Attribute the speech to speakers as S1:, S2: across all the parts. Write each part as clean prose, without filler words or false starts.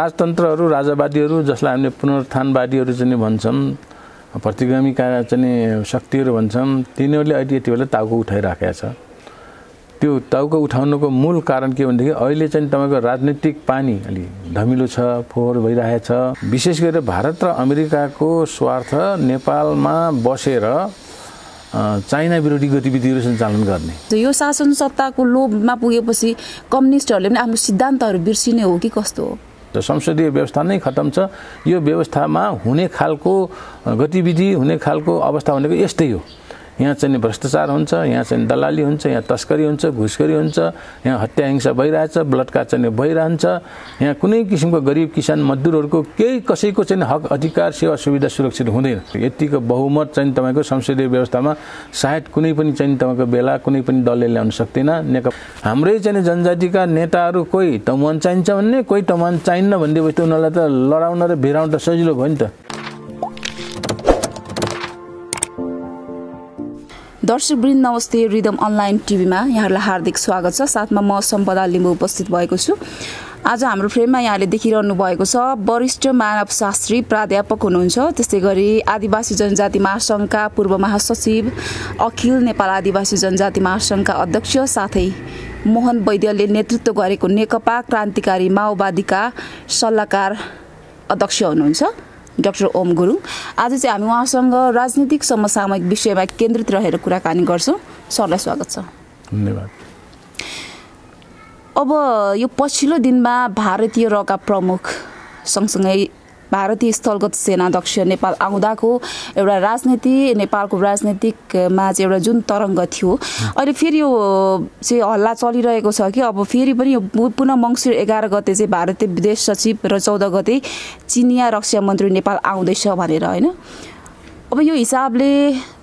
S1: राजतन्त्रहरू राजावादीहरू जसलाई हामीले पुनरुत्थानवादीहरू चाहिँ भन्छन् प्रतिगामी चाहिँ शक्तिहरू भन्छन् तिनीहरूले अहिले यति बेला टाउको उठाइराखेका छ। त्यो टाउको उठाउनुको मूल कारण के भनेदेखि अहिले चाहिँ तपाईको राजनीतिक पानी अलि धमिलो छ, फोहोर भइरहेछ। विशेष गरेर भारत र अमेरिकाको स्वार्थ नेपालमा बसेर चाइना विरोधी गतिविधिहरू सञ्चालन गर्ने।
S2: यो शासन सत्ताको लोभमा पुगेपछि कम्युनिस्टहरूले पनि आफ्नो सिद्धान्तहरू बिर्सिने हो कि कस्तो हो?
S1: संसदीय व्यवस्था नै खतम छ। यो व्यवस्थामा हुने खालको गतिविधि हुने खालको अवस्था भनेको यस्तै हो। यहाँ चाहिँ भ्रष्टाचार हुन्छ, यहाँ चाहिँ दलाली हुन्छ, यहाँ तस्करी हुन्छ, घुसखोरी हुन्छ, यहाँ हत्या हिंसा भइरहेछ, बलात्कार चाहिँ भइरहन्छ। यहाँ कुनै किसिमको गरिब किसान मजदुरहरूको केही कसैको चाहिँ हक अधिकार सेवा सुविधा सुरक्षित हुँदैन। यतिको बहुमत चाहिँ तपाईको संसदीय व्यवस्थामा सायद कुनै पनि चाहिँ तपाईको बेला कुनै पनि दलले ल्याउन सक्दैन। नेकपा हाम्रै चाहिँ जनजातिका नेताहरू कोही तमुवान चाहिन्छ भन्ने, कोही तमुवान चाहिन्न भन्दैपछि उनीहरूलाई त लडाउन र भिराउन त सजिलो भयो नि त।
S2: दर्शकवृन्द नमस्ते, रिदम अनलाइन टिभीमा यहाँहरूलाई हार्दिक स्वागत छ। साथमा म सम्पदा लिम्बू उपस्थित भएको छु। आज हाम्रो फ्रेममा यहाँले देखिरहनु भएको छ वरिष्ठ मानवशास्त्री प्राध्यापक हुनुहुन्छ, त्यस्तै गरी आदिवासी जनजाति महासङ्घका पूर्व महासचिव, अखिल नेपाल आदिवासी जनजाति महासङ्घका अध्यक्ष, साथै मोहन वैद्यले नेतृत्व गरेको नेकपा क्रान्तिकारी माओवादीका सल्लाहकार अध्यक्ष हुनुहुन्छ डाक्टर ओम गुरुङ। आज चाहिँ हामी उहाँसँग राजनीतिक समसामयिक विषयमा केन्द्रित रहेर कुराकानी गर्छौँ। सरलाई स्वागत छ।
S1: धन्यवाद।
S2: अब यो पछिल्लो दिनमा भारतीय रका प्रमुख सँगसँगै भारतीय स्थलगत सेनाध्यक्ष नेपाल आउँदाको एउटा राजनीति, नेपालको राजनीतिकमा चाहिँ एउटा जुन तरङ्ग थियो, अहिले फेरि यो चाहिँ हल्ला चलिरहेको छ कि अब फेरि पनि यो पुनः मङ्सिर 11 गते चाहिँ भारतीय विदेश सचिव र 14 गते चिनिया रक्षा मन्त्री नेपाल आउँदैछ भनेर, होइन? अब यो हिसाबले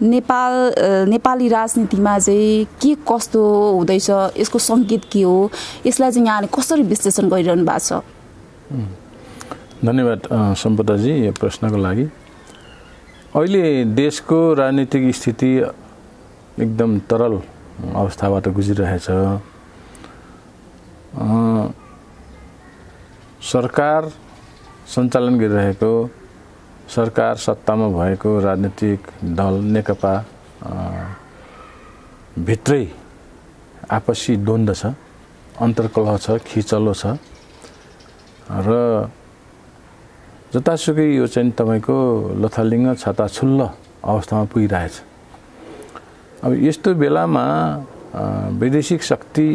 S2: नेपाली राजनीतिमा चाहिँ के कस्तो हुँदैछ, यसको सङ्केत के हो, यसलाई चाहिँ यहाँले कसरी विश्लेषण गरिरहनु भएको छ?
S1: धन्यवाद सम्पदाजी यो प्रश्नको लागि। अहिले देशको राजनीतिक स्थिति एकदम तरल अवस्थाबाट गुजिरहेछ। सरकार सञ्चालन गरिरहेको, सरकार सत्तामा भएको राजनीतिक दल नेकपा भित्रै आपसी द्वन्द्व छ, अन्तर्कलह छ, खिचलो छ र जतासुकै यो चाहिँ तपाईको लथालिङ्ग छताछुल्ल अवस्थामा पुगिरहेछ। अब यस्तो बेलामा वैदेशिक शक्ति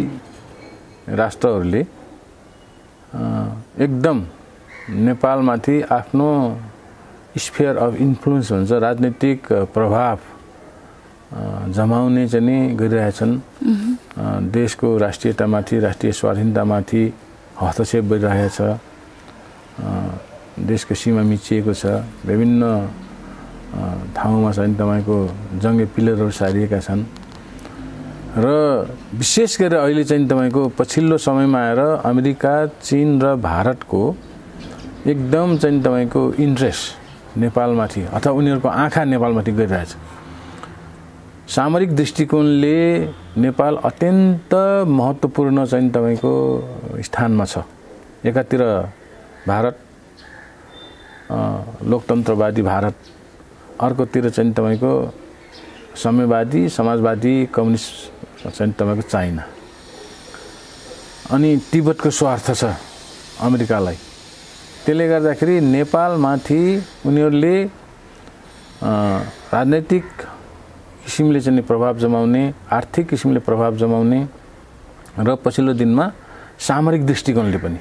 S1: राष्ट्रहरूले एकदम नेपालमाथि आफ्नो स्फियर अफ इन्फ्लुएन्स भन्छ, राजनीतिक प्रभाव जमाउने चाहिँ गरिरहेछन्। देशको राष्ट्रियतामाथि, राष्ट्रिय स्वाधीनतामाथि हस्तक्षेप गरिरहेछ। देशको सीमा मिचिएको छ, विभिन्न ठाउँमा चाहिँ तपाईँको जङ्गे पिलरहरू सारिएका छन् र विशेष गरेर अहिले चाहिँ तपाईँको पछिल्लो समयमा आएर अमेरिका, चीन र भारतको एकदम चाहिँ तपाईँको इन्ट्रेस्ट नेपालमाथि अथवा उनीहरूको आँखा नेपालमाथि गइरहेछ। सामरिक दृष्टिकोणले नेपाल अत्यन्त महत्त्वपूर्ण चाहिँ तपाईँको स्थानमा छ। एकातिर भारत लोकतन्त्रवादी भारत, अर्कोतिर चाहिँ तपाईँको साम्यवादी समाजवादी कम्युनिस्ट चाहिँ तपाईँको चाइना, अनि तिब्बतको स्वार्थ छ अमेरिकालाई। त्यसले गर्दाखेरि नेपालमाथि उनीहरूले राजनैतिक किसिमले चाहिँ प्रभाव जमाउने, आर्थिक किसिमले प्रभाव जमाउने र पछिल्लो दिनमा सामरिक दृष्टिकोणले पनि,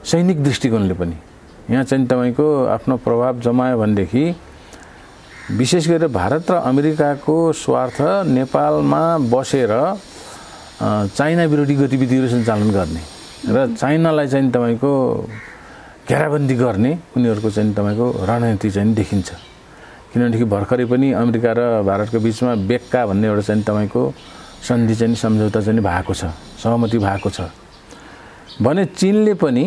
S1: सैनिक दृष्टिकोणले पनि यहाँ चाहिँ तपाईँको आफ्नो प्रभाव जमायो भनेदेखि विशेष गरेर भारत र अमेरिकाको स्वार्थ नेपालमा बसेर चाइना विरोधी गतिविधिहरू सञ्चालन गर्ने र चाइनालाई चाहिँ तपाईँको घेराबन्दी गर्ने उनीहरूको चाहिँ तपाईँको रणनीति चाहिँ देखिन्छ। किनभनेदेखि भर्खरै पनि अमेरिका र भारतको बिचमा बेक्का भन्ने एउटा चाहिँ तपाईँको सन्धि चाहिँ सम्झौता चाहिँ भएको छ, सहमति भएको छ भने चीनले पनि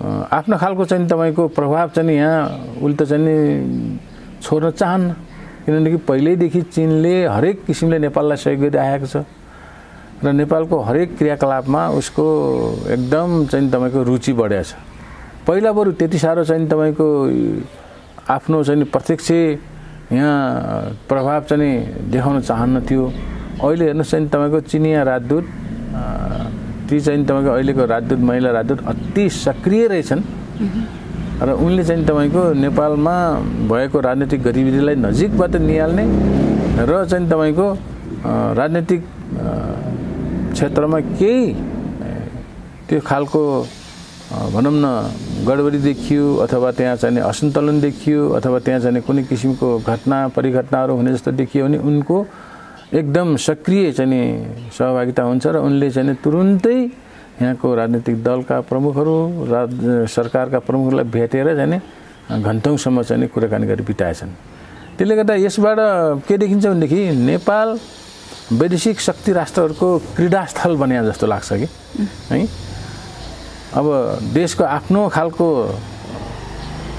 S1: आफ्नो खालको चाहिँ तपाईँको प्रभाव चाहिँ यहाँ उल्टा चाहिँ छोड्न चाहन्न। किनभनेदेखि पहिल्यैदेखि चीनले हरेक किसिमले नेपाललाई सहयोग गरिरहेको छ र नेपालको हरेक क्रियाकलापमा उसको एकदम चाहिँ तपाईको रुचि बढेको छ। पहिला बरु त्यति साह्रो चाहिँ तपाईँको आफ्नो चाहिँ प्रत्यक्ष यहाँ प्रभाव चाहिँ देखाउन चाहन्न थियो। अहिले हेर्नुहोस् चाहिँ तपाईँको चिनिया राजदूत ती चाहिँ तपाईँको अहिलेको राजदूत महिला राजदूत अति सक्रिय रहेछन् र उनले चाहिँ तपाईँको नेपालमा भएको राजनीतिक गतिविधिलाई नजिकबाट निहाल्ने र चाहिँ तपाईँको राजनीतिक क्षेत्रमा केही त्यो खालको भनौँ न गडबडी देखियो अथवा त्यहाँ चाहिँ असन्तुलन देखियो अथवा त्यहाँ चाहिँ कुनै किसिमको घटना परिघटनाहरू हुने जस्तो देखियो भने उनको एकदम सक्रिय चाहिँ सहभागिता हुन्छ र उनले चाहिँ तुरुन्तै यहाँको राजनीतिक दलका प्रमुखहरू सरकारका प्रमुखहरूलाई भेटेर चाहिँ घन्टौँसम्म चाहिँ कुराकानी गरी बिताएछन्। त्यसले गर्दा यसबाट के देखिन्छ भनेदेखि नेपाल वैदेशिक शक्ति राष्ट्रहरूको क्रीडास्थल बने जस्तो लाग्छ कि है। अब देशको आफ्नो खालको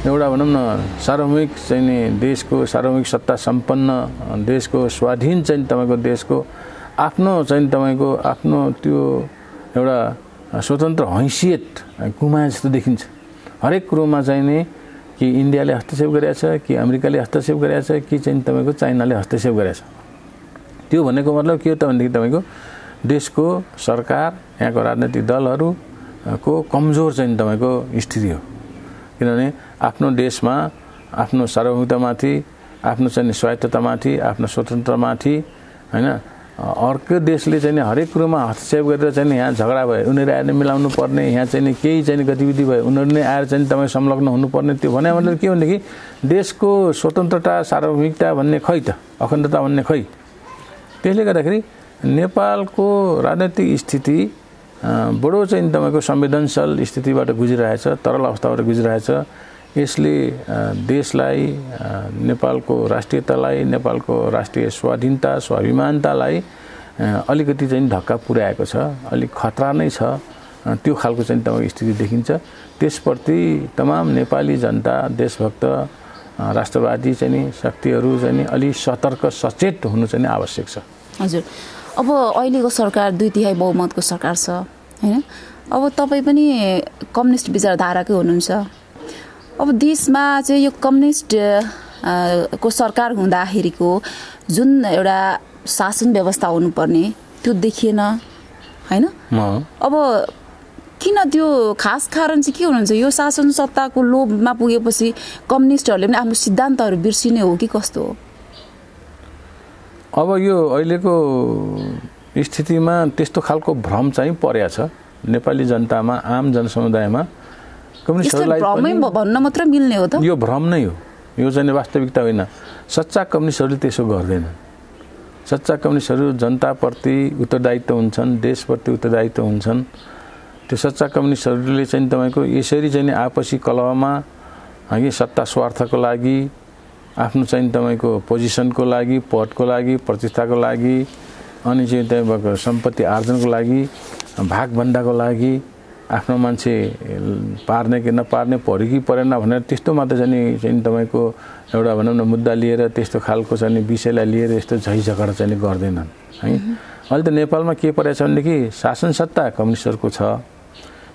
S1: एउटा भनौँ न सार्वभौमिक चाहिँ देशको सार्वभौमिक सत्ता सम्पन्न देशको स्वाधीन चाहिँ तपाईँको देशको आफ्नो चाहिँ तपाईँको आफ्नो त्यो एउटा स्वतन्त्र हैसियत गुमाए जस्तो देखिन्छ। हरेक कुरोमा चाहिँ नि कि इन्डियाले हस्तक्षेप गरेछ कि अमेरिकाले हस्तक्षेप गरेछ कि चाहिँ तपाईँको चाइनाले हस्तक्षेप गरेछ। त्यो भनेको मतलब के हो त भनेदेखि तपाईँको देशको सरकार यहाँको राजनैतिक दलहरूको कमजोर चाहिँ तपाईँको स्थिति हो। किनभने आफ्नो देशमा आफ्नो सार्वभौमिकतामाथि आफ्नो चाहिँ स्वायत्ततामाथि आफ्नो स्वतन्त्रमाथि हैन अर्को देशले चाहिँ हरेक कुरोमा हस्तक्षेप गरेर चाहिँ यहाँ झगडा भयो उनीहरू आएर मिलाउनु पर्ने यहाँ चाहिँ केही चाहिँ गतिविधि भयो उनीहरू नै आएर चाहिँ तपाईँ संलग्न हुनुपर्ने त्यो भने मतलब के भनेदेखि देशको स्वतन्त्रता सार्वभौमिकता भन्ने खै त अखण्डता भन्ने खै। त्यसले गर्दाखेरि नेपालको राजनैतिक स्थिति बडो चाहिँ तपाईँको संवेदनशील स्थितिबाट गुजिरहेछ तरल अवस्थाबाट गुजिरहेछ। यसले देशलाई नेपालको राष्ट्रियतालाई नेपालको राष्ट्रिय स्वाधीनता स्वाभिमानतालाई अलिकति चाहिँ धक्का पुर्याएको छ अलिक खतरा नै छ। त्यो खालको चाहिँ तपाईँको स्थिति देखिन्छ। त्यसप्रति तमाम नेपाली जनता देशभक्त राष्ट्रवादी चाहिँ शक्तिहरू चाहिँ अलि सतर्क सचेत हुनु चाहिँ आवश्यक छ।
S2: हजुर अब अहिलेको सरकार 2/3 बहुमतको सरकार छ हैन। अब तपाईँ पनि कम्युनिस्ट विचारधाराकै हुनुहुन्छ। अब देशमा चाहिँ यो कम्युनिस्ट को सरकार हुँदाखेरिको जुन एउटा शासन व्यवस्था हुनुपर्ने त्यो देखिएन हैन। अब किन त्यो खास कारण चाहिँ के हुनुहुन्छ? यो शासन सत्ताको लोभमा पुगेपछि कम्युनिस्टहरूले पनि आफ्नो सिद्धान्तहरू बिर्सिने हो कि कस्तो हो?
S1: अब यो अहिलेको स्थितिमा त्यस्तो खालको भ्रम चाहिँ परेको छ नेपाली जनतामा आम जनसमुदायमा। कम्युनिस्टहरूलाई
S2: भन्न मात्र मिल्ने हो त?
S1: यो भ्रम नै हो, यो चाहिँ वास्तविकता होइन। सच्चा कम्युनिस्टहरूले त्यसो गर्दैनन्। सच्चा कम्युनिस्टहरू जनताप्रति उत्तरदायित्व हुन्छन्, देशप्रति उत्तरदायित्व हुन्छन्। त्यो सच्चा कम्युनिस्टहरूले चाहिँ तपाईँको यसरी चाहिँ आपसी कलहमा है सत्ता स्वार्थको लागि आफ्नो चाहिँ तपाईँको पोजिसनको लागि पदको लागि प्रतिष्ठाको लागि अनि चाहिँ तपाईँको सम्पत्ति आर्जनको लागि भागभन्डाको लागि आफ्नो मान्छे पार्ने कि नपार्ने पर्यो कि परेन भनेर त्यस्तो मात्र चाहिँ तपाईँको एउटा भनौँ न मुद्दा लिएर त्यस्तो खालको चाहिँ विषयलाई लिएर यस्तो झैझगडा चाहिँ गर्दैनन् है। अहिले त नेपालमा के परेको छ भनेदेखि शासन सत्ता कम्युनिस्टहरूको छ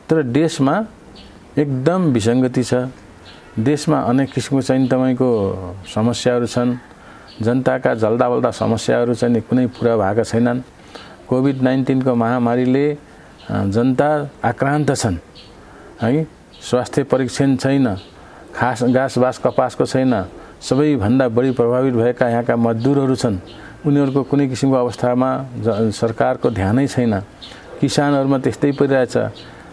S1: तर देशमा एकदम विसङ्गति छ। देशमा अनेक किसिमको चाहिँ तपाईँको समस्याहरू छन्। जनताका जल्दाबल्दा समस्याहरू चाहिँ कुनै पुरा भएका छैनन्। कोभिड-19 को महामारीले जनता आक्रान्त छन् है। स्वास्थ्य परीक्षण छैन, घाँस बास कपासको छैन। सबैभन्दा बढी प्रभावित भएका यहाँका मजदुरहरू छन्। उनीहरूको कुनै किसिमको अवस्थामा सरकारको ध्यानै छैन। किसानहरूमा त्यस्तै परिरहेछ।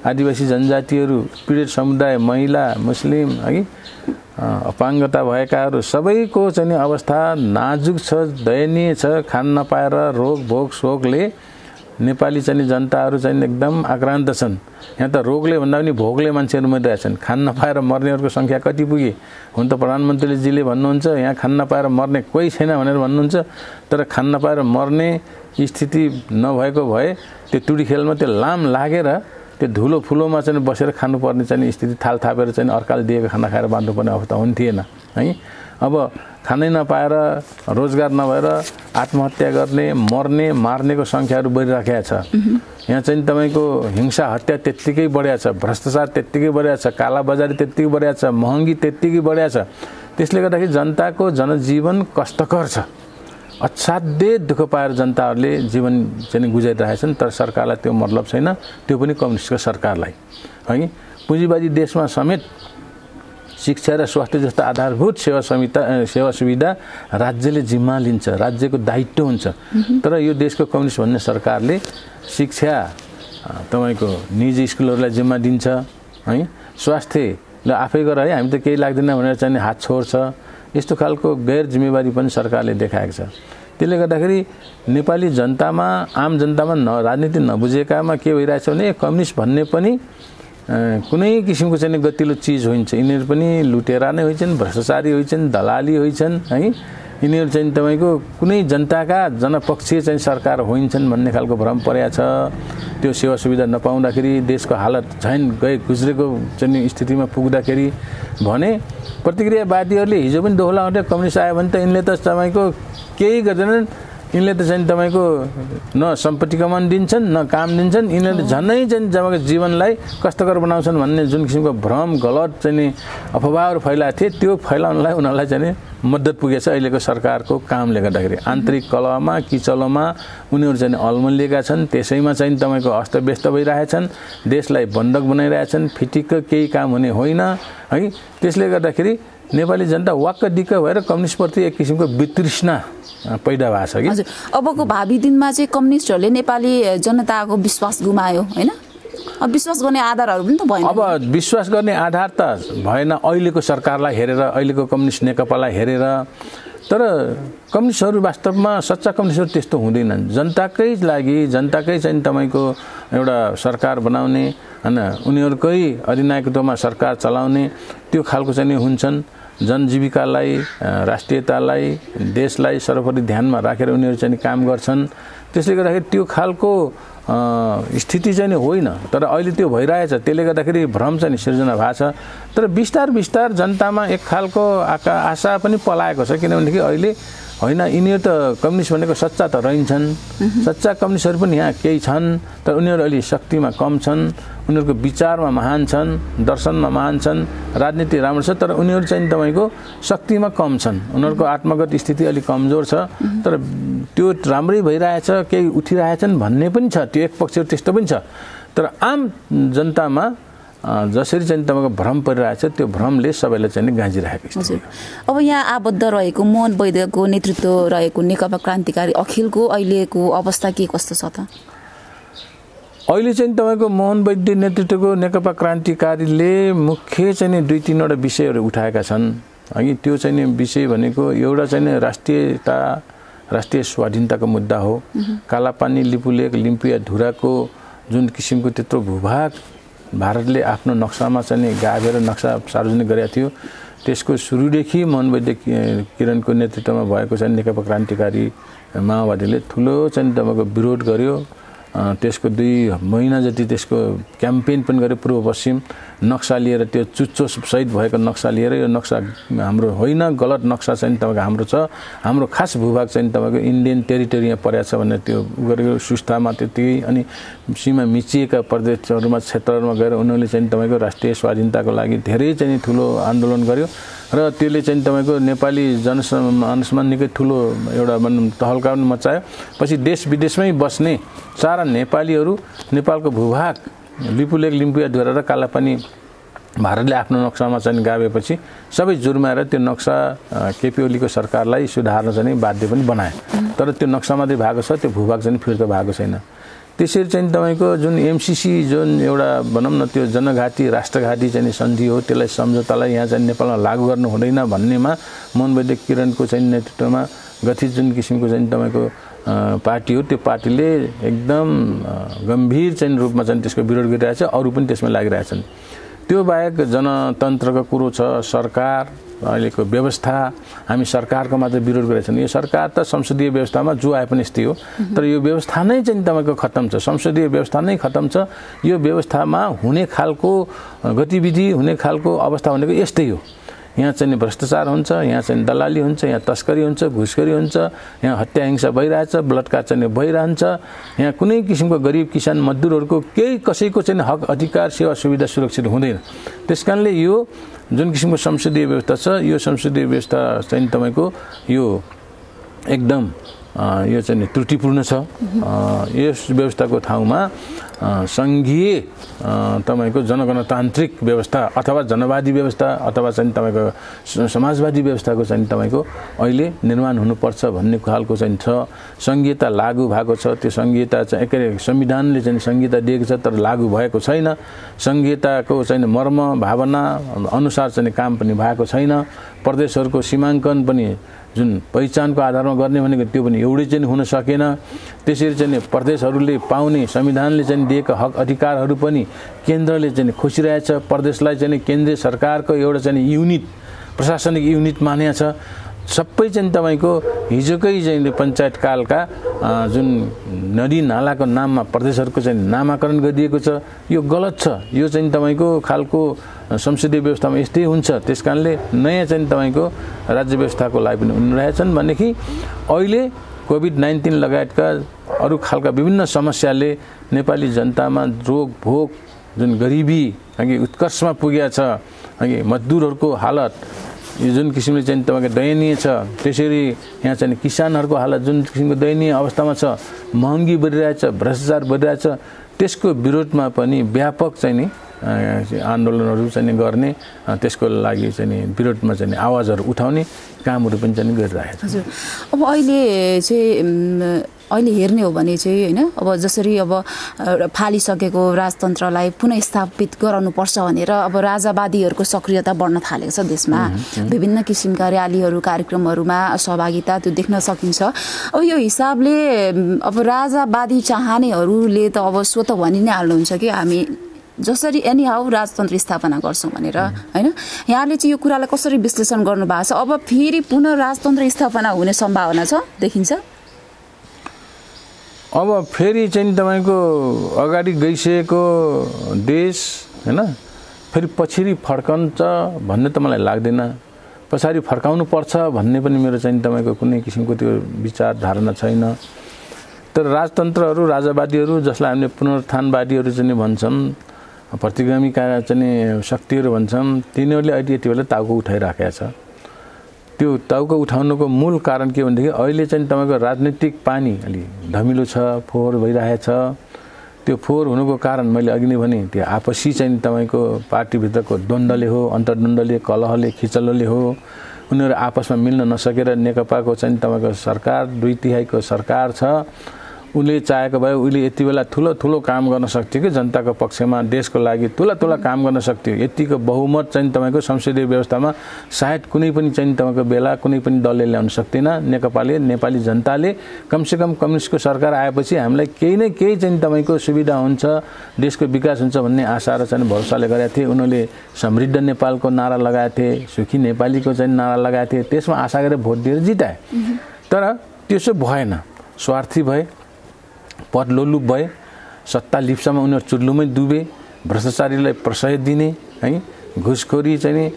S1: आदिवासी जनजातिहरू पीडित समुदाय महिला मुस्लिम है अपाङ्गता भएकाहरू सबैको चाहिँ अवस्था नाजुक छ, दयनीय छ। खान नपाएर रोग भोग शोकले नेपाली चाहिँ जनताहरू चाहिँ एकदम आक्रान्त छन्। यहाँ त रोगले भन्दा पनि भोगले मान्छेहरू मरिरहेछन्। खान नपाएर मर्नेहरूको सङ्ख्या कति पुगे? हुन त प्रधानमन्त्रीजीले भन्नुहुन्छ यहाँ खान नपाएर मर्ने कोही छैन भनेर भन्नुहुन्छ तर खान नपाएर मर्ने स्थिति नभएको भए त्यो टुडी खेलमा त्यो लाम लागेर त्यो धुलो फुलोमा चाहिँ बसेर खानुपर्ने चाहिँ स्थिति थाल थापेर चाहिँ अर्काले दिएको खाना खाएर बाँध्नुपर्ने अवस्था हुन्थेन है। अब खानै नपाएर रोजगार नभएर आत्महत्या गर्ने मर्ने मार्नेको सङ्ख्याहरू बढिराखेको छ। यहाँ चाहिँ तपाईँको हिंसा हत्या त्यत्तिकै बढिया छ, भ्रष्टाचार त्यत्तिकै बढिया छ, कालाबजारी त्यत्तिकै बढिया छ, महँगी त्यत्तिकै बढिया छ। त्यसले गर्दाखेरि जनताको जनजीवन कष्टकर छ। असाध्यै दुःख पाएर जनताहरूले जीवन चाहिँ गुजारिरहेछन्। तर सरकारलाई त्यो मतलब छैन, त्यो पनि कम्युनिस्टको सरकारलाई है। पुँजीवादी देशमा समेत शिक्षा र स्वास्थ्य जस्ता आधारभूत सेवा सुविधा राज्यले जिम्मा लिन्छ, राज्यको दायित्व हुन्छ। तर यो देशको कम्युनिस्ट भन्ने सरकारले शिक्षा तपाईँको निजी स्कुलहरूलाई जिम्मा दिन्छ है। स्वास्थ्य ल आफै गर है, हामी त केही लाग्दैन भनेर चाहिँ हात छोड्छ। यस्तो खालको गैर जिम्मेवारी पनि सरकारले देखाएको छ। त्यसले गर्दाखेरि नेपाली जनतामा, आम जनतामा राजनीति नबुझेकामा के भइरहेछ भने कम्युनिस्ट भन्ने पनि कुनै किसिमको चाहिँ गतिलो चिज हुन्छ। यिनीहरू पनि लुटेरा नै होइछन्, भ्रष्टाचारी होइछन्, दलाली होइछन् है। यिनीहरू चाहिँ तपाईँको कुनै जनताका जनपक्षीय चाहिँ सरकार होइन्छन् भन्ने खालको भ्रम परेको छ। त्यो सेवा सुविधा नपाउँदाखेरि देशको हालत झैन गुज्रेको चाहिँ स्थितिमा पुग्दाखेरि भने प्रतिक्रियावादीहरूले हिजो पनि दोहोला उठे कम्युनिस्ट आयो भने त यिनले त तपाईँको केही गर्दैनन्। यिनले त चाहिँ तपाईँको न सम्पत्ति कमान दिन्छन् न काम दिन्छन्। यिनीहरूले झनै चाहिँ तपाईँको जीवनलाई कष्टकर बनाउँछन् भन्ने जुन किसिमको भ्रम गलत चाहिँ अफवाहहरू फैलाएको थिए, त्यो फैलाउनलाई उनीहरूलाई चाहिँ मद्दत पुगेछ अहिलेको सरकारको कामले गर्दाखेरि। आन्तरिक कलहमा किचलोमा उनीहरू चाहिँ अल्मलिएका छन्। त्यसैमा चाहिँ तपाईँको अस्तव्यस्त भइरहेछन्, देशलाई बन्धक बनाइरहेछन्। फिटिक्क केही काम हुने होइन है। त्यसले गर्दाखेरि नेपाली जनता वाक्क दिक्क भएर कम्युनिस्टप्रति एक किसिमको वितृष्णा पैदा भएको छ कि।
S2: हजुर, अबको भावी दिनमा चाहिँ कम्युनिस्टहरूले नेपाली जनताको विश्वास गुमायो होइन? अब विश्वास गर्ने आधारहरू पनि त भएन।
S1: अब विश्वास गर्ने आधार त भएन अहिलेको सरकारलाई हेरेर, अहिलेको कम्युनिस्ट नेकपालाई हेरेर। तर कम्युनिस्टहरू वास्तवमा सच्चा कम्युनिस्टहरू त्यस्तो हुँदैनन्। जनताकै लागि, जनताकै चाहिँ तपाईँको एउटा सरकार बनाउने होइन, उनीहरूकै अधिनायकत्वमा सरकार चलाउने त्यो खालको चाहिँ हुन्छन्। जनजीविकालाई, राष्ट्रियतालाई, देशलाई सर्वोपरि ध्यानमा राखेर उनीहरू चाहिँ काम गर्छन्। त्यसले गर्दाखेरि त्यो खालको स्थिति चाहिँ होइन। तर अहिले त्यो भइरहेछ। त्यसले गर्दाखेरि भ्रम चाहिँ सिर्जना भएको छ। तर बिस्तार बिस्तार जनतामा एक खालको आशा पनि पलाएको छ। किनभनेदेखि अहिले होइन, यिनीहरू त कम्युनिस्ट भनेको सच्चा त रहन्छन्। सच्चा कम्युनिस्टहरू पनि यहाँ केही छन्, तर उनीहरू अलि शक्तिमा कम छन्, उनीहरूको विचारमा महान छन्, दर्शनमा महान छन्, राजनीति राम्रो छ। तर उनीहरू चाहिँ तपाईँको शक्तिमा कम छन्, उनीहरूको आत्मगत स्थिति अलिक कमजोर छ। तर त्यो राम्रै भइरहेछ, केही उठिरहेछन् भन्ने पनि छ। त्यो एक पक्ष त्यस्तो पनि छ। तर आम जनतामा जसरी चाहिँ तपाईँको भ्रम परिरहेछ, त्यो भ्रमले सबैलाई चाहिँ गाँजिरहेको छ।
S2: अब यहाँ आबद्ध रहेको मोहन वैद्यको नेतृत्व रहेको नेकपा क्रान्तिकारी अखिलको अहिलेको अवस्था के कस्तो छ त?
S1: अहिले चाहिँ तपाईँको मोहन वैद्य नेतृत्वको नेकपा क्रान्तिकारीले मुख्य चाहिँ 2-3वटा विषयहरू उठाएका छन् है। त्यो चाहिँ विषय भनेको एउटा चाहिँ राष्ट्रियता, राष्ट्रिय स्वाधीनताको मुद्दा हो। कालापानी, लिपुलेक, लिम्पिया धुराको जुन किसिमको त्यत्रो भूभाग भारतले आफ्नो नक्सामा चाहिँ गाभेर नक्सा सार्वजनिक गरेको थियो, त्यसको सुरुदेखि मोहन वैद्य किरणको नेतृत्वमा भएको चाहिँ नेकपा क्रान्तिकारी माओवादीले ठुलो चाहिँ तपाईँको विरोध गर्यो। त्यसको 2 महिना जति त्यसको क्याम्पेन पनि गर्यो। पूर्व पश्चिम नक्सा लिएर, त्यो चुच्चो सहित भएको नक्सा लिएर, यो नक्सा हाम्रो होइन, गलत नक्सा चाहिँ तपाईँको हाम्रो छ, हाम्रो खास भूभाग चाहिँ तपाईँको इन्डियन टेरिटोरीमा परेको छ भनेर त्यो गरेको सुस्तामा त्यतिकै। अनि सीमा मिचिएका प्रदेशहरूमा, क्षेत्रहरूमा गएर उनीहरूले चाहिँ तपाईँको राष्ट्रिय स्वाधीनताको लागि धेरै चाहिँ ठुलो आन्दोलन गर्यो। र त्यसले चाहिँ तपाईँको नेपाली जनमानसमा निकै ठुलो एउटा तहल्का पनि मचायो। पछि देश विदेशमै बस्ने सारा नेपालीहरू नेपालको भूभाग लिपुलेक, लिम्पिया धुरा र कालापानी भारतले आफ्नो नक्सामा चाहिँ गाभेपछि सबै जुर्माएर त्यो नक्सा केपी ओलीको सरकारलाई सुधार्न चाहिँ बाध्य पनि बनाए। तर त्यो नक्सा मात्रै भएको छ, त्यो भूभाग चाहिँ फिर्ता भएको छैन। त्यसरी चाहिँ तपाईँको जुन एमसीसी जुन एउटा भनौँ न त्यो जनघाती राष्ट्रघाती चाहिँ सन्धि हो, त्यसलाई सम्झौतालाई यहाँ चाहिँ नेपालमा लागू गर्नु हुँदैन भन्नेमा मोहन वैद्य किरणको चाहिँ नेतृत्वमा गठित जुन किसिमको चाहिँ तपाईँको पार्टी हो, त्यो पार्टीले एकदम गम्भीर चाहिँ रूपमा चाहिँ त्यसको विरोध गरिरहेछ। अरू पनि त्यसमा लागिरहेछन्। त्यो बाहेक जनतन्त्रको कुरो छ, सरकार अहिलेको व्यवस्था हामी सरकारको मात्र विरोध गरेका छौँ। यो सरकार त संसदीय व्यवस्थामा जो आए पनि यस्तै हो, तर यो व्यवस्था नै चाहिँ तपाईँको खत्तम छ, संसदीय व्यवस्था नै खत्तम छ। यो व्यवस्थामा हुने खालको गतिविधि, हुने खालको अवस्था भनेको यस्तै हो। यहाँ चाहिँ भ्रष्टाचार हुन्छ, यहाँ चाहिँ दलाली हुन्छ, यहाँ तस्करी हुन्छ, घुसखोरी हुन्छ, यहाँ हत्या हिंसा भइरहेछ, बलात्कार चाहिँ भइरहन्छ। यहाँ कुनै किसिमको गरिब किसान मजदुरहरूको केही कसैको चाहिँ हक अधिकार सेवा सुविधा सुरक्षित हुँदैन। त्यसकारणले यो जुन किसिमको संसदीय व्यवस्था छ, यो संसदीय व्यवस्था चाहिँ तपाईँको यो एकदम यो चाहिँ त्रुटिपूर्ण छ। यस व्यवस्थाको ठाउँमा सङ्घीय तपाईँको जनगणतान्त्रिक व्यवस्था अथवा जनवादी व्यवस्था अथवा चाहिँ तपाईँको समाजवादी व्यवस्थाको चाहिँ तपाईँको अहिले निर्माण हुनुपर्छ भन्ने खालको चाहिँ छ। सङ्घीयता लागू भएको छ, त्यो सङ्घीयता चाहिँ के अरे संविधानले चाहिँ सङ्घीयता दिएको छ, तर लागू भएको छैन। सङ्घीयताको चाहिँ मर्म भावना अनुसार चाहिँ काम पनि भएको छैन। प्रदेशहरूको सीमाङ्कन पनि जुन पहिचानको आधारमा गर्ने भनेको त्यो पनि एउटै चाहिँ हुन सकेन। त्यसरी चाहिँ प्रदेशहरूले पाउने संविधानले चाहिँ दिएका हक अधिकारहरू पनि केन्द्रले चाहिँ खोसिरहेछ। प्रदेशलाई चाहिँ केन्द्रीय सरकारको एउटा चाहिँ युनिट, प्रशासनिक युनिट मानेको छ। सबै चाहिँ तपाईँको हिजोकै चाहिँ पञ्चायत कालका जुन नदी नालाको नाममा प्रदेशहरूको चाहिँ नामाकरण गरिदिएको छ, यो गलत छ। यो चाहिँ तपाईँको खालको संसदीय व्यवस्थामा यस्तै हुन्छ। त्यसकारणले नयाँ चाहिँ तपाईँको राज्य व्यवस्थाको लागि पनि उनीरहेछन् भनेदेखि अहिले कोभिड-19 लगायतका अरू खालका विभिन्न समस्याले नेपाली जनतामा रोग भोग जुन गरिबी अघि उत्कर्षमा पुगेको छ, अघि मजदुरहरूको हालत यो जुन किसिमले चाहिँ तपाईँको दयनीय छ, त्यसरी यहाँ चाहिँ किसानहरूको हालत जुन किसिमको दयनीय अवस्थामा छ, महँगी बढिरहेछ, भ्रष्टाचार बढिरहेछ, त्यसको विरोधमा पनि व्यापक चाहिँ नि आन्दोलनहरू चाहिँ गर्ने, त्यसको लागि चाहिँ विरोधमा चाहिँ आवाजहरू उठाउने कामहरू पनि चाहिँ गरिरहेको छ।
S2: हजुर, अब अहिले हेर्ने हो भने चाहिँ होइन, अब जसरी अब फालिसकेको राजतन्त्रलाई पुनः स्थापित गराउनुपर्छ भनेर अब राजावादीहरूको सक्रियता बढ्न थालेको छ देशमा। विभिन्न किसिमका र्यालीहरू कार्यक्रमहरूमा सहभागिता त्यो देख्न सकिन्छ। अब यो हिसाबले अब राजावादी चाहनेहरूले त अब स्वत भनि नै हाल्नुहुन्छ कि हामी जसरी एनी हाउ राजतन्त्र स्थापना गर्छौँ भनेर होइन। यहाँले चाहिँ यो कुरालाई कसरी विश्लेषण गर्नु भएको छ? अब फेरि पुनः राजतन्त्र स्थापना हुने सम्भावना छ देखिन्छ?
S1: अब फेरि चाहिँ तपाईँको अगाडि गइसकेको देश होइन फेरि पछाडि फर्कन्छ भन्ने त मलाई लाग्दैन। पछाडि फर्काउनु पर्छ भन्ने पनि मेरो चाहिँ तपाईँको कुनै किसिमको त्यो विचार धारणा छैन। तर राजतन्त्रहरू, राजावादीहरू जसलाई हामीले पुनरुत्थानवादीहरू चाहिँ भन्छौँ, प्रतिगामीका चाहिँ शक्तिहरू भन्छौँ, तिनीहरूले अहिले यति बेला टाउको उठाइराखेका छ। त्यो टाउको उठाउनुको मूल कारण के भनेदेखि अहिले चाहिँ तपाईँको राजनीतिक पानी अलि धमिलो छ, फोहोर भइरहेछ। त्यो फोहोर हुनुको कारण मैले अघि नै भने त्यो आपसी चाहिँ तपाईँको पार्टीभित्रको द्वन्द्वले हो, अन्तर्द्वन्द्वले, कलहले, खिचलोले हो। उनीहरू आपसमा मिल्न नसकेर नेकपाको चाहिँ तपाईँको सरकार 2/3 सरकार छ। उसले चाहेको भए उसले यति बेला ठुलो ठुलो काम गर्न सक्थ्यो कि जनताको पक्षमा, देशको लागि ठुला ठुला काम गर्न सक्थ्यो। यतिको बहुमत चाहिँ तपाईँको संसदीय व्यवस्थामा सायद कुनै पनि चाहिँ तपाईँको बेला कुनै पनि दलले ल्याउन सक्दैन। नेकपाले, नेपाली जनताले कमसेकम कम्युनिस्टको सरकार आएपछि हामीलाई केही न केही चाहिँ तपाईँको सुविधा हुन्छ, देशको विकास हुन्छ भन्ने आशा र चाहिँ भरोसाले गरेका थिए। उनीहरूले समृद्ध नेपालको नारा लगाएका थिए, सुखी नेपालीको चाहिँ नारा लगाएका थिए। त्यसमा आशा गरेर भोट दिएर जिताए। तर त्यसो भएन, स्वार्थी भए, पद लोलुप भए, सत्ता लिप्सामा उनीहरू चुल्लुमै डुबे, भ्रष्टाचारीलाई प्रशय दिने है, घुसखोरी चाहिँ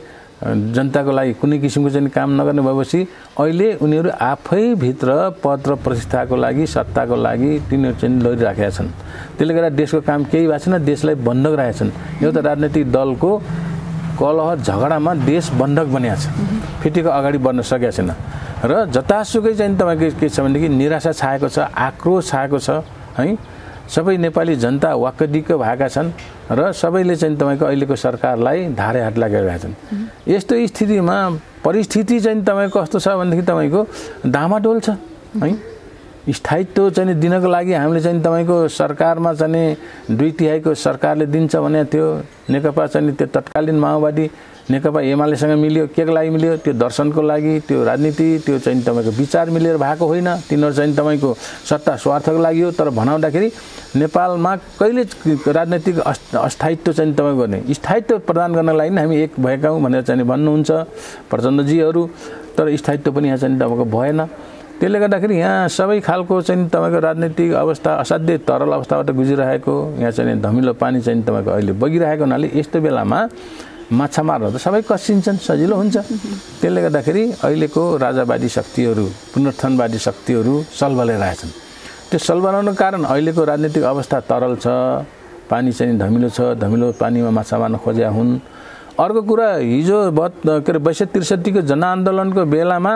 S1: जनताको लागि कुनै किसिमको चाहिँ काम नगर्ने भएपछि अहिले उनीहरू आफै भित्र पद र प्रतिष्ठाको लागि, सत्ताको लागि तिनीहरू चाहिँ लडिराखेका छन्। त्यसले गर्दा देशको काम केही भएको छैन, देशलाई बन्धक राखेका छन्। एउटा राजनैतिक दलको कलह झगडामा देश बन्धक बनिएको छ, फिटेको अगाडि बढ्न सकेको छैन। र जतासुकै चाहिँ तपाईँको के छ भनेदेखि निराशा छाएको छ, आक्रोश छाएको छ है। सबै नेपाली जनता वाक्कदिक्क भएका छन् र सबैले चाहिँ तपाईँको अहिलेको सरकारलाई धारे हात लगाइरहेका छन्। यस्तो स्थितिमा परिस्थिति चाहिँ तपाईँको कस्तो छ भनेदेखि तपाईँको डामाडोल छ है। स्थायित्व चाहिँ दिनको लागि हामीले चाहिँ तपाईँको सरकारमा चाहिँ 2/3 सरकारले दिन्छ भने थियो। नेकपा चाहिँ त्यो तत्कालीन माओवादी नेकपा एमालेसँग मिल्यो, केको लागि मिल्यो? त्यो दर्शनको लागि, त्यो राजनीति, त्यो चाहिँ तपाईँको विचार मिलेर भएको होइन। तिनीहरू चाहिँ तपाईँको सत्ता स्वार्थको लागि हो। तर भनाउँदाखेरि नेपालमा कहिले राजनैतिक अस्थायित्व चाहिँ तपाईँको गर्ने, स्थायित्व प्रदान गर्न लागि हामी एक भएका हौँ भनेर चाहिँ भन्नुहुन्छ प्रचण्डजीहरू। तर स्थायित्व पनि यहाँ चाहिँ तपाईँको भएन। त्यसले गर्दाखेरि यहाँ सबै खालको चाहिँ तपाईँको राजनीतिक अवस्था असाध्यै तरल अवस्थाबाट गुजिरहेको, यहाँ चाहिँ धमिलो पानी चाहिँ तपाईँको अहिले बगिरहेको हुनाले यस्तो बेलामा माछा मार्न त सबै कसिन्छन्, सजिलो हुन्छ। त्यसले गर्दाखेरि अहिलेको राजावादी शक्तिहरू, पुनरुत्थानवादी शक्तिहरू सलबलाइरहेछन्। त्यो सलबलाउनुको कारण अहिलेको राजनीतिक अवस्था तरल छ, पानी चाहिँ धमिलो छ, धमिलो पानीमा माछा मार्न खोज्या हुन्। अर्को कुरा, हिजो 62-63 जनआन्दोलनको बेलामा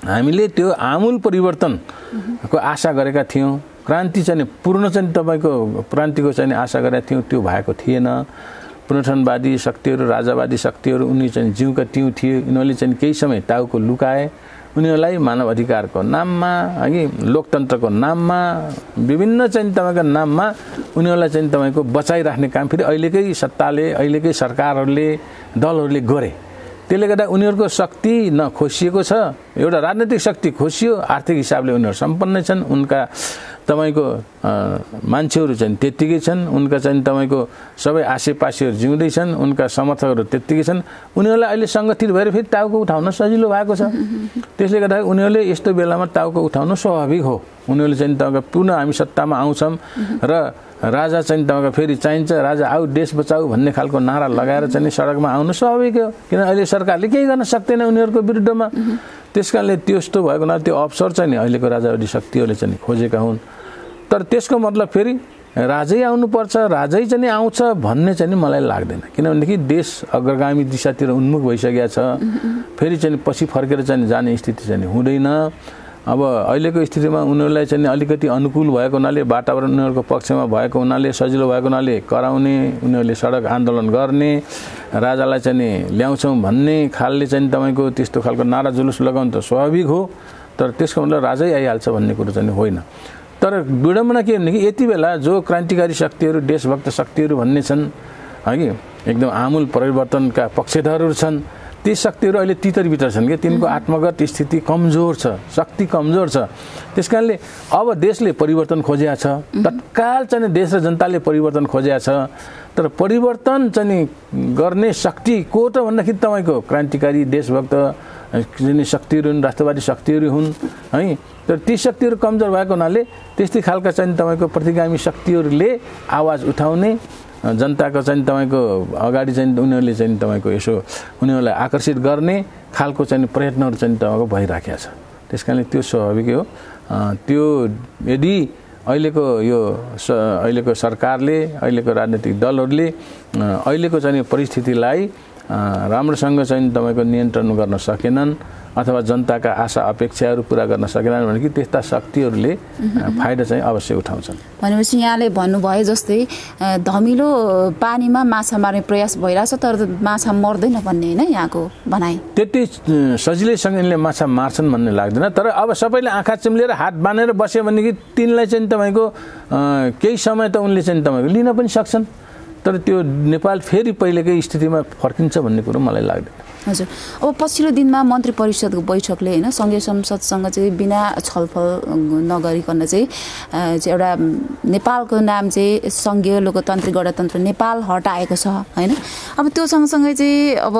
S1: हामीले त्यो आमूल परिवर्तनको आशा गरेका थियौँ। क्रान्ति चाहिँ पूर्ण चाहिँ तपाईँको क्रान्तिको चाहिँ आशा गरेका थियौँ, त्यो भएको थिएन। पुनरुत्थानवादी शक्तिहरू, राजावादी शक्तिहरू उनी चाहिँ जिउका तिउँ थिए। यिनीहरूले चाहिँ केही समय टाउको लुकाए। उनीहरूलाई मानव अधिकारको नाममा, है, लोकतन्त्रको नाममा, विभिन्न चाहिँ तपाईँको नाममा उनीहरूलाई चाहिँ तपाईँको बचाइराख्ने काम फेरि अहिलेकै सत्ताले, अहिलेकै सरकारहरूले, दलहरूले गरे। त्यसले गर्दा उनीहरूको शक्ति खोसिएको छ। एउटा राजनीतिक शक्ति खोसियो, आर्थिक हिसाबले उनीहरू सम्पन्न छन्, उनका तपाईँको मान्छेहरू चाहिँ त्यत्तिकै छन्, उनका चाहिँ तपाईँको सबै आसेपासेहरू जिउँदैछन्, उनका समर्थकहरू त्यत्तिकै छन्। उनीहरूलाई अहिले सङ्गठित भएर फेरि टाउको उठाउन सजिलो भएको छ। त्यसले गर्दा उनीहरूले यस्तो बेलामा टाउको उठाउनु स्वाभाविक हो। उनीहरूले चाहिँ तपाईँको पुनः हामी सत्तामा आउँछौँ र राजा चाहिँ तपाईँको फेरि चाहिन्छ, राजा आऊ देश बचाऊ भन्ने खालको नारा लगाएर चाहिँ सडकमा आउनु स्वाभाविक हो। किन अहिले सरकारले केही गर्न सक्दैन उनीहरूको विरुद्धमा। त्यसकारणले त्यस्तो भएको हुनाले त्यो अवसर चाहिँ अहिलेको राजावादी शक्तिहरूले चाहिँ खोजेका हुन्। तर त्यसको मतलब फेरि राजै आउनुपर्छ, राजै चाहिँ आउँछ भन्ने चाहिँ मलाई लाग्दैन। किनभनेदेखि देश अग्रगामी दिशातिर उन्मुख भइसकेको छ। फेरि चाहिँ पछि फर्केर चाहिँ जाने स्थिति चाहिँ हुँदैन। अब अहिलेको स्थितिमा उनीहरूलाई चाहिँ अलिकति अनुकूल भएको हुनाले, वातावरण उनीहरूको पक्षमा भएको हुनाले, सजिलो भएको हुनाले कराउने, उनीहरूले सडक आन्दोलन गर्ने, राजालाई चाहिँ ल्याउँछौँ भन्ने खालले चाहिँ तपाईँको त्यस्तो खालको नारा जुलुस लगाउनु त स्वाभाविक हो। तर त्यसको मतलब राजै आइहाल्छ भन्ने कुरो चाहिँ होइन। तर विडम्बना के भनेदेखि यति बेला जो क्रान्तिकारी शक्तिहरू, देशभक्त शक्तिहरू भन्ने छन्, है, एकदम आमूल परिवर्तनका पक्षधरहरू छन्, ती शक्तिहरू अहिले तितर-बितर छन् कि तिनको आत्मगत स्थिति कमजोर छ, शक्ति कमजोर छ। त्यसकारणले अब देशले परिवर्तन खोजेको छ, तत्काल चाहिँ देश र जनताले परिवर्तन खोजेको छ। तर परिवर्तन चाहिँ गर्ने शक्ति को त भन्दाखेरि तपाईँको क्रान्तिकारी देशभक्त शक्तिहरू हुन्, राष्ट्रवादी शक्तिहरू हुन्, है। तर ती शक्तिहरू कमजोर भएको हुनाले त्यस्तै खालका चाहिँ तपाईँको प्रतिगामी शक्तिहरूले आवाज उठाउने, जनताको चाहिँ तपाईँको अगाडि चाहिँ उनीहरूले चाहिँ तपाईँको यसो उनीहरूलाई आकर्षित गर्ने खालको चाहिँ प्रयत्नहरू चाहिँ तपाईँको भइराखेको छ। त्यसकारणले त्यो स्वाभाविकै हो। त्यो यदि अहिलेको सरकारले, अहिलेको राजनीतिक दलहरूले अहिलेको चाहिँ परिस्थितिलाई राम्रोसँग चाहिँ तपाईँको नियन्त्रण गर्न सकेनन् अथवा जनताका आशा अपेक्षाहरू पूरा गर्न सकेनन् भने कि त्यस्ता शक्तिहरूले फाइदा चाहिँ अवश्य उठाउँछन्।
S2: भनेपछि यहाँले भन्नुभयो जस्तै धमिलो पानीमा माछा मार्ने प्रयास भइरहेछ तर माछा मर्दैन भन्ने होइन यहाँको भनाइ?
S1: त्यति सजिलैसँग यिनले माछा मार्छन् भन्ने लाग्दैन। तर अब सबैले आँखा चिम्लेर हात बाँधेर बस्यो भने कि तिनलाई चाहिँ तपाईँको केही समय त उनले चाहिँ तपाईँको लिन पनि सक्छन्। तर त्यो नेपाल फेरि पहिलेकै स्थितिमा फर्किन्छ भन्ने कुरो मलाई लाग्दैन।
S2: हजुर, अब पछिल्लो दिनमा मन्त्री परिषदको बैठकले होइन सङ्घीय संसदसँग चाहिँ बिना छलफल नगरिकन चाहिँ एउटा नेपालको नाम चाहिँ सङ्घीय लोकतान्त्रिक गणतन्त्र नेपाल हटाएको छ होइन। अब त्यो सँगसँगै चाहिँ अब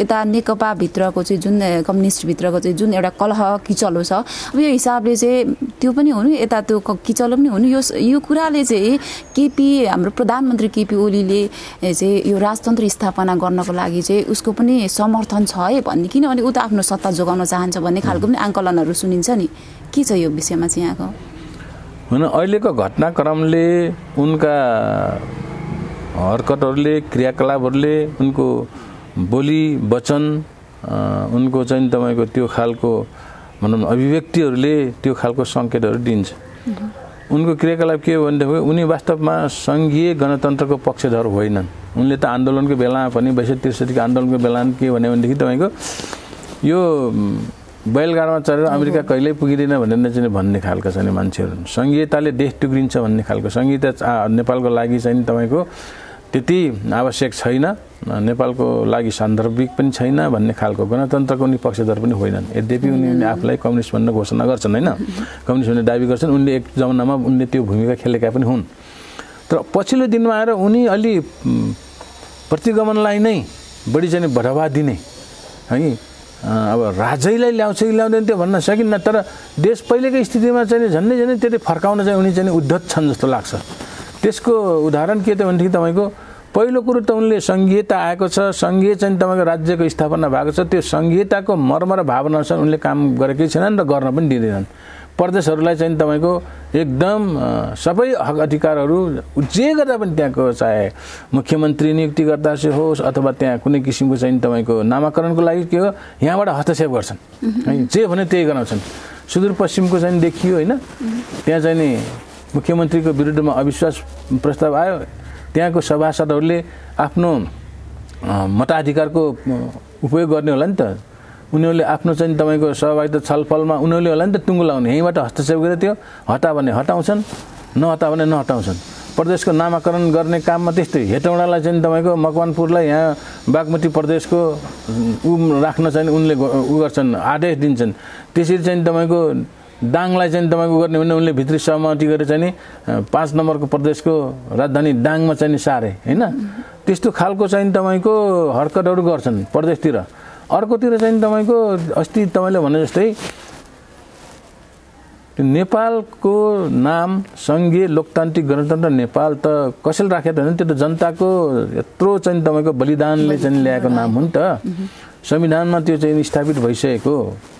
S2: यता नेकपाभित्रको चाहिँ जुन कम्युनिस्टभित्रको चाहिँ जुन एउटा कलह किचलो छ, अब यो हिसाबले चाहिँ त्यो पनि हुनु, यता त्यो किचलो पनि हुनु, यो कुराले चाहिँ हाम्रो प्रधानमन्त्री केपी ओलीले चाहिँ यो राजतन्त्र स्थापना गर्नको लागि चाहिँ उसको पनि समर्थन छ है भन्ने, किनभने ऊ त आफ्नो सत्ता जोगाउन चाहन्छ भन्ने खालको पनि आङ्कलनहरू सुनिन्छ नि। के छ यो विषयमा चाहिँ यहाँको?
S1: होइन, अहिलेको घटनाक्रमले, उनका हरकतहरूले, क्रियाकलापहरूले, उनको बोली वचन, उनको चाहिँ तपाईँको त्यो खालको भनौँ अभिव्यक्तिहरूले त्यो खालको सङ्केतहरू दिन्छ। उनको क्रियाकलाप के हो भनेदेखि उनी वास्तवमा सङ्घीय गणतन्त्रको पक्षधर होइनन्। उनले त आन्दोलनको बेलामा पनि 62-63 आन्दोलनको बेलामा के भन्यो भनेदेखि तपाईँको यो बैलगाडामा चढेर अमेरिका कहिल्यै पुगिँदैन भनेर चाहिँ भन्ने खालका चाहिँ मान्छेहरू हुन्। सङ्घीयताले देश टुक्रिन्छ भन्ने खालको, सङ्घीयता नेपालको लागि चाहिँ तपाईँको त्यति आवश्यक छैन, नेपालको लागि सान्दर्भिक पनि छैन भन्ने खालको गणतन्त्रको उनी पक्षधर पनि होइनन्। यद्यपि उनीहरूले आफूलाई कम्युनिस्ट भनेर घोषणा गर्छन् होइन, कम्युनिस्ट भन्ने दाबी गर्छन्। उनले एक जमानामा उनले त्यो भूमिका खेलेका पनि हुन्। तर पछिल्लो दिनमा आएर उनी अलि प्रतिगमनलाई नै बढी चाहिँ बढावा दिने है, अब राजैलाई ल्याउँछ कि ल्याउँदैन त्यो भन्न सकिन्न। तर देश पहिलेकै स्थितिमा चाहिँ झन्डै त्यति फर्काउन चाहिँ उनी चाहिँ उद्धत छन् जस्तो लाग्छ। त्यसको उदाहरण के त भनेदेखि तपाईँको पहिलो कुरो त उनले सङ्घीयता आएको छ, सङ्घीय चाहिँ तपाईँको राज्यको स्थापना भएको छ, त्यो सङ्घीयताको मर्म र भावना अनुसार उनले काम गरेकै छैनन् र गर्न पनि दिँदैनन्। प्रदेशहरूलाई चाहिँ तपाईँको एकदम सबै हक अधिकारहरू जे गर्दा पनि त्यहाँको चाहे मुख्यमन्त्री नियुक्ति गर्दा चाहिँ होस् अथवा त्यहाँ कुनै किसिमको चाहिँ तपाईँको नामाकरणको लागि के हो यहाँबाट हस्तक्षेप गर्छन् है, जे भने त्यही गराउँछन्। सुदूरपश्चिमको चाहिँ देखियो होइन, त्यहाँ चाहिँ नि मुख्यमन्त्रीको विरुद्धमा अविश्वास प्रस्ताव आयो, त्यहाँको सभासदहरूले आफ्नो मताधिकारको उपयोग गर्ने होला नि त, उनीहरूले आफ्नो चाहिँ तपाईँको सहभागिता छलफलमा उनीहरूले होला नि त टुङ्गो लाउने, यहीँबाट हस्तक्षेप गरेर त्यो हटा भने हटाउँछन्, नहटा भने नहटाउँछन्। प्रदेशको नामाकरण गर्ने काममा त्यस्तै, हेटौँडालाई चाहिँ तपाईँको मकवानपुरलाई यहाँ बागमती प्रदेशको राख्न चाहिँ उनले गर्छन्, आदेश दिन्छन्। त्यसरी चाहिँ तपाईँको दाङलाई चाहिँ तपाईँको गर्ने भने उनले भित्री सहमति गरेर चाहिँ नि 5 नम्बरको प्रदेशको राजधानी दाङमा चाहिँ सारे होइन। त्यस्तो खालको चाहिँ तपाईँको हरकतहरू गर्छन् प्रदेशतिर। अर्कोतिर चाहिँ तपाईँको अस्ति तपाईँले भने जस्तै नेपालको नाम सङ्घीय लोकतान्त्रिक गणतन्त्र नेपाल त कसैले राखेको होइन, त्यो त जनताको यत्रो चाहिँ तपाईँको बलिदानले चाहिँ ल्याएको नाम हो नि त। संविधानमा त्यो चाहिँ स्थापित भइसकेको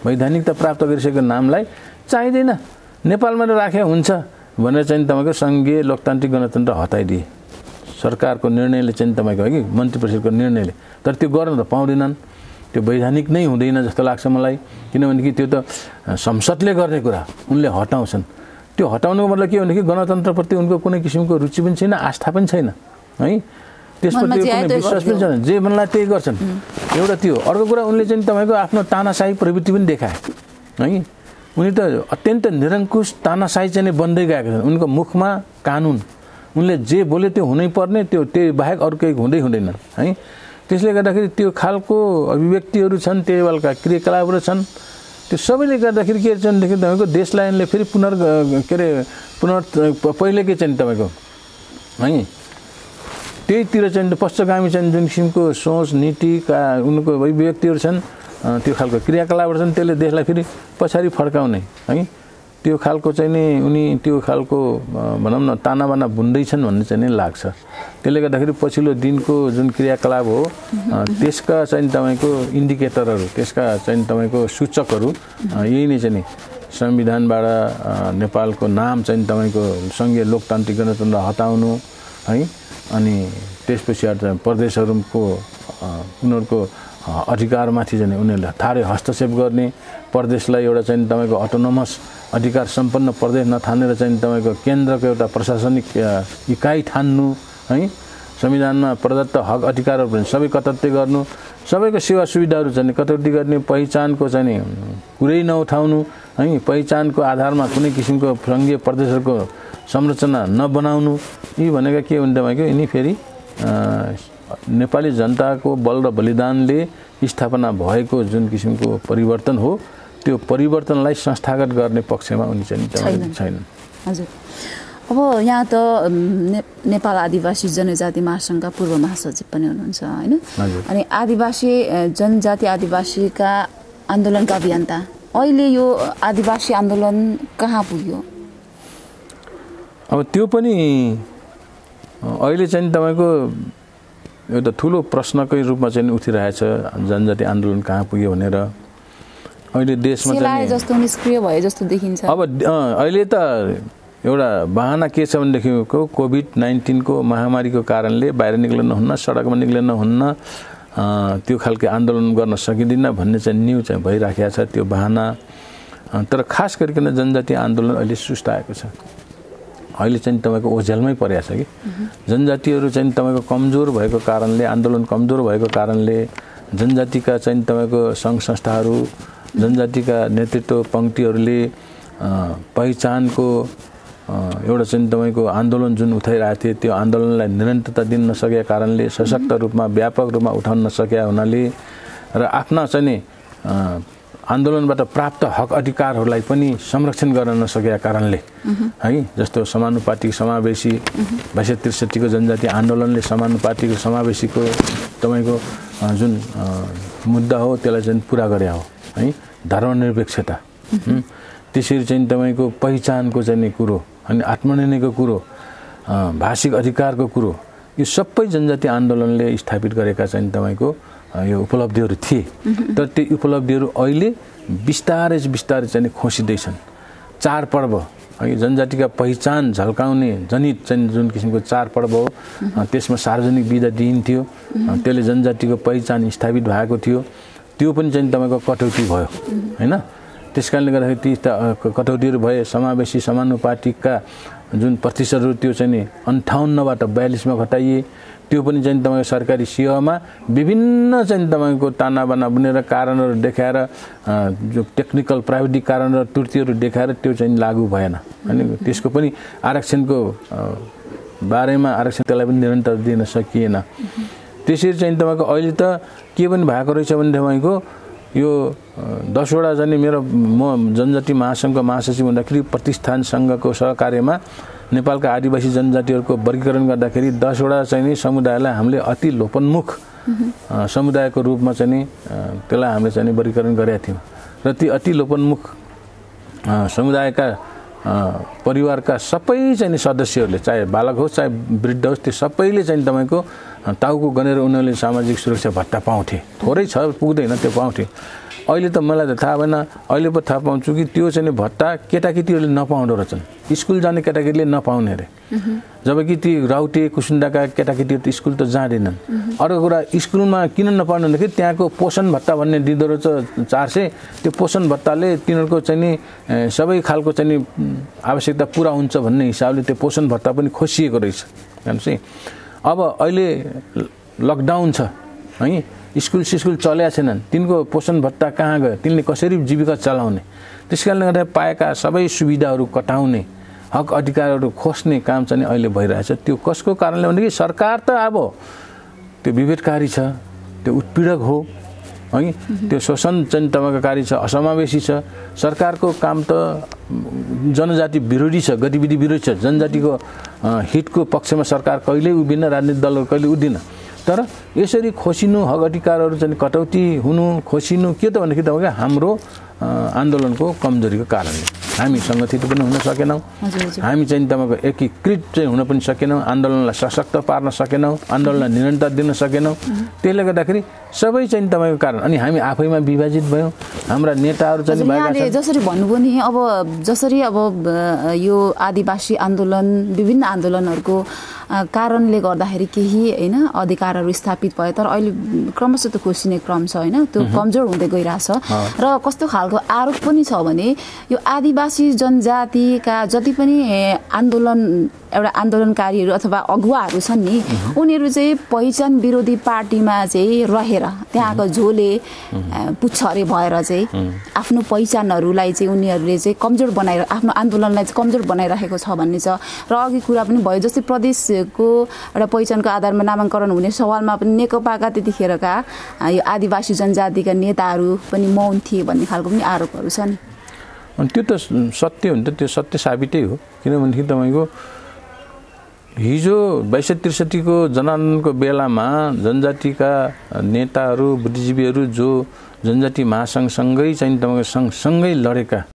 S1: वैधानिकता प्राप्त गरिसकेको नामलाई चाहिँदैन, नेपालमा राखे हुन्छ भनेर चाहिँ तपाईँको सङ्घीय लोकतान्त्रिक गणतन्त्र हटाइदिए सरकारको निर्णयले चाहिँ तपाईँको है कि मन्त्री परिषदको निर्णयले। तर त्यो गर्न त पाउँदैनन्, त्यो वैधानिक नै हुँदैन जस्तो लाग्छ मलाई, किनभने त्यो त संसदले गर्ने कुरा उनले हटाउँछन्। त्यो हटाउनुको मतलब के भनेदेखि गणतन्त्रप्रति उनको कुनै किसिमको रुचि पनि छैन, आस्था पनि छैन है, त्यसप्रति कुनै विश्वास पनि छैन, जे मनलाई त्यही गर्छन्। एउटा त्यो। अर्को कुरा उनले चाहिँ तपाईँको आफ्नो तानाशाही प्रवृत्ति पनि देखाए है, उनी त अत्यन्त निरङ्कुश तानाशाही चाहिँ बन्दै गएका छन्। उनको मुखमा कानुन, उनले जे बोले त्यो हुनैपर्ने, त्यो बाहेक अरू केही हुँदैन है। त्यसले गर्दाखेरि त्यो खालको अभिव्यक्तिहरू छन्, त्यही बेलका क्रियाकलापहरू छन्, त्यो सबैले गर्दाखेरि के छ भनेदेखि तपाईँको देशलाई यिनले फेरि पहिलेकै चाहिँ तपाईँको है त्यहीतिर चाहिँ पश्चगामी चाहिँ जुन किसिमको सोच नीतिका उनको अभिव्यक्तिहरू छन्, त्यो खालको क्रियाकलापहरू छन्, त्यसले देशलाई फेरि पछाडि फर्काउने है, त्यो खालको चाहिँ नि उनी त्यो खालको भनौँ न तानाबाना बुन्दैछन् भन्ने चाहिँ नि लाग्छ। त्यसले गर्दाखेरि पछिल्लो दिनको जुन क्रियाकलाप हो त्यसका चाहिँ तपाईँको इन्डिकेटरहरू, त्यसका चाहिँ तपाईँको सूचकहरू यही नै चाहिँ नि संविधानबाट नेपालको नाम चाहिँ तपाईँको सङ्घीय लोकतान्त्रिक गणतन्त्र हटाउनु है, अनि त्यसपछि प्रदेशहरूको उनीहरूको अधिकारमाथि चाहिँ उनीहरूले थारै हस्तक्षेप गर्ने, प्रदेशलाई एउटा चाहिँ तपाईँको अटोनोमस अधिकार सम्पन्न प्रदेश नठानेर चाहिँ तपाईँको केन्द्रको एउटा प्रशासनिक इकाइ ठान्नु है, संविधानमा प्रदत्त हक अधिकारहरू पनि सबै कटौती गर्नु, सबैको सेवा सुविधाहरू चाहिँ कटौती गर्ने, पहिचानको चाहिँ कुरै नउठाउनु है, पहिचानको आधारमा कुनै किसिमको सङ्घीय प्रदेशहरूको संरचना नबनाउनु, यी भनेका के हुन् तपाईँको यिनी फेरि नेपाली जनताको बल र बलिदानले स्थापना भएको जुन किसिमको परिवर्तन हो त्यो परिवर्तनलाई संस्थागत गर्ने पक्षमा उनी चाहिँ छैनन्।
S2: हजुर, अब यहाँ त नेपाल आदिवासी जनजाति महासङ्घका पूर्व महासचिव पनि हुनुहुन्छ होइन, अनि आदिवासी जनजाति आदिवासीका आन्दोलनका अभियन्ता, अहिले यो आदिवासी आन्दोलन कहाँ पुग्यो?
S1: अब त्यो पनि अहिले चाहिँ तपाईँको एउटा ठुलो प्रश्नकै रूपमा चाहिँ उठिरहेछ, जनजाति आन्दोलन कहाँ पुग्यो भनेर। अहिले देशमा
S2: चाहिँ जस्तो निष्क्रिय भयो जस्तो देखिन्छ।
S1: अब अहिले त एउटा बहाना के छ भनेदेखि कोभिड-19 को महामारीको कारणले बाहिर निक्लन हुन्न, सडकमा निक्लन हुन्न, त्यो खालको आन्दोलन गर्न सकिँदैन भन्ने चाहिँ न्युज चाहिँ भइराखेको छ, त्यो बहाना। तर खास गरिकन जनजाति आन्दोलन अहिले सुस्ताएको छ, अहिले चाहिँ तपाईँको ओझेलमै परेको छ कि जनजातिहरू चाहिँ तपाईँको कमजोर भएको कारणले, आन्दोलन कमजोर भएको कारणले जनजातिका चाहिँ तपाईँको सङ्घ संस्थाहरू, जनजातिका नेतृत्व पङ्क्तिहरूले पहिचानको एउटा चाहिँ तपाईँको आन्दोलन जुन उठाइरहेको थिए त्यो आन्दोलनलाई निरन्तरता दिन नसकेका कारणले सशक्त रूपमा व्यापक रूपमा उठाउन नसकेका हुनाले र आफ्ना चाहिँ नि आन्दोलनबाट प्राप्त हक अधिकारहरूलाई पनि संरक्षण गर्न नसकेका कारणले है जस्तो समानुपातिक समावेशी 22-63 को जनजाति आन्दोलनले समानुपातिक समावेशीको तपाईँको जुन मुद्दा हो त्यसलाई चाहिँ पुरा गरे हो है धर्मनिरपेक्षता त्यसरी चाहिँ तपाईँको पहिचानको चाहिँ कुरो अनि आत्मनिर्णयको कुरो भाषिक अधिकारको कुरो यो सबै जनजाति आन्दोलनले स्थापित गरेका चाहिँ तपाईँको यो उपलब्धिहरू थिए तर त्यो उपलब्धिहरू अहिले बिस्तारै चाहिँ खोसिँदैछन् चाडपर्व है जनजातिका पहिचान झल्काउने जनित चाहिँ जुन किसिमको चाडपर्व हो त्यसमा सार्वजनिक बिदा दिइन्थ्यो त्यसले जनजातिको पहिचान स्थापित भएको थियो त्यो पनि चाहिँ तपाईँको कटौती भयो हैन त्यसकारणले गर्दाखेरि ती कटौतीहरू भए समावेशी समानुपातिकका जुन प्रतिशतहरू त्यो चाहिँ नि 58बाट 42मा घटाइए त्यो पनि चाहिँ तपाईको सरकारी सेवामा विभिन्न चाहिँ तपाईको तानाबाना बनेर कारणहरू देखाएर जो टेक्निकल प्राविधिक कारणहरू त्रुटिहरू देखाएर त्यो चाहिँ लागू भएन अनि त्यसको पनि आरक्षणको बारेमा आरक्षण त्यसलाई पनि निरन्तर दिन सकिएन त्यसरी चाहिँ तपाईको अहिले त के पनि भएको रहेछ भने तपाईको यो 10 वटा चाहिँ मेरो म जनजाति महासंघको महासचिव हुँदाखेरि प्रतिष्ठान संघको सहकार्यमा नेपालका आदिवासी जनजातिहरूको वर्गीकरण गर्दाखेरि 10 वटा चाहिँ नि समुदायलाई हामीले अति लोपन्मुख समुदायको रूपमा चाहिँ नि त्यसलाई हामीले चाहिँ वर्गीकरण गरेका थियौं र ती अति लोपन्मुख समुदायका परिवारका सबै चाहिँ सदस्यहरूले चाहे बालक होस् चाहे वृद्ध होस् त्यो सबैले चाहिँ तपाईको टाउको गनेर उनीहरूले सामाजिक सुरक्षा भत्ता पाउँथे थोरै छ पुग्दैन त्यो पाउँथे अहिले त मलाई त थाहा भएन अहिले पो थाहा पाउँछु कि त्यो चाहिँ भत्ता केटाकेटीहरूले नपाउँदो रहेछन् स्कुल जाने केटाकेटीले नपाउने रे जबकि ती राउटे कुसुन्डाका केटाकेटीहरू त स्कुल त जाँदैनन् अर्को कुरा स्कुलमा किन नपाउने भन्दाखेरि त्यहाँको पोषण भत्ता भन्ने दिँदो रहेछ 400 त्यो पोषण भत्ताले तिनीहरूको चाहिँ नि सबै खालको चाहिँ नि आवश्यकता पूरा हुन्छ भन्ने हिसाबले त्यो पोषण भत्ता पनि खोसिएको रहेछ हेर्नुस् अब अहिले लकडाउन छ है स्कुल चलेका छैनन् तिनको पोषण भत्ता कहाँ गयो तिनले कसरी जीविका चलाउने त्यसकारणले गर्दा पाएका सबै सुविधाहरू कटाउने हक अधिकारहरू खोज्ने काम चाहिँ अहिले भइरहेछ त्यो कसको कारणले भन्दाखेरि सरकार त अब त्यो विभेदकारी छ त्यो उत्पीडक हो है त्यो शोषण चाहिँ तमाकाकारी छ असमावेशी छ सरकारको काम त जनजाति विरोधी छ गतिविधि विरोधी छ जनजातिको हितको पक्षमा सरकार कहिल्यै उभिन्न राजनीतिक दलहरू कहिले उभिन्न तर यसरी खोसिनु हक अधिकारहरू चाहिँ कटौती हुनु खोसिनु के त भन्दाखेरि तपाईको हाम्रो आन्दोलनको कमजोरीको कारणले हामी संगठित पनि हुन सकेनौं हामी चाहिँ तपाईको एकीकृत चाहिँ हुन पनि सकेनौं आन्दोलनलाई सशक्त पार्न सकेनौं आन्दोलनलाई निरन्तरता दिन सकेनौं त्यसले गर्दाखेरि सबै चाहिँ तपाईको कारण अनि हामी आफैमा विभाजित भयौं हाम्रा नेताहरू चाहिँ भएका छन्
S2: जसरी भन्नुभयो नि अब जसरी अब यो आदिवासी आन्दोलन विभिन्न आन्दोलनहरुको कारणले गर्दाखेरि केही हैन अधिकारहरू स्थापित भए तर अहिले क्रमशः त खोसिने क्रम छ हैन त्यो कमजोर हुँदै गइराछ र कस्तो खालको आरोप पनि छ भने यो आदिवासी जनजातिका जति पनि आन्दोलन एउटा आन्दोलनकारीहरू अथवा अगुवाहरू छन् नि उनीहरू चाहिँ पहिचान विरोधी पार्टीमा चाहिँ रहेर त्यहाँको झोले पुच्छरे भएर चाहिँ आफ्नो पहिचानहरूलाई चाहिँ उनीहरूले चाहिँ कमजोर बनाएर आफ्नो आन्दोलनलाई चाहिँ कमजोर बनाइरहेको छ भन्ने छ र अघि कुरा पनि भयो जस्तै प्रदेशको एउटा पहिचानको आधारमा नामाङ्करण हुने सवालमा पनि नेकपाका त्यतिखेरका यो आदिवासी जनजातिका नेताहरू पनि मौन थिए भन्ने खालको पनि आरोपहरू छन्
S1: अनि त्यो त सत्य हो नि त त्यो सत्य साबितै हो किनभने तपाईको हिजो 22-63 को जनआन्दोलनको बेलामा जनजातिका नेताहरू बुद्धिजीवीहरू जो जनजाति महासंघ सँगै चाहिँ तपाईको सँगै लडेका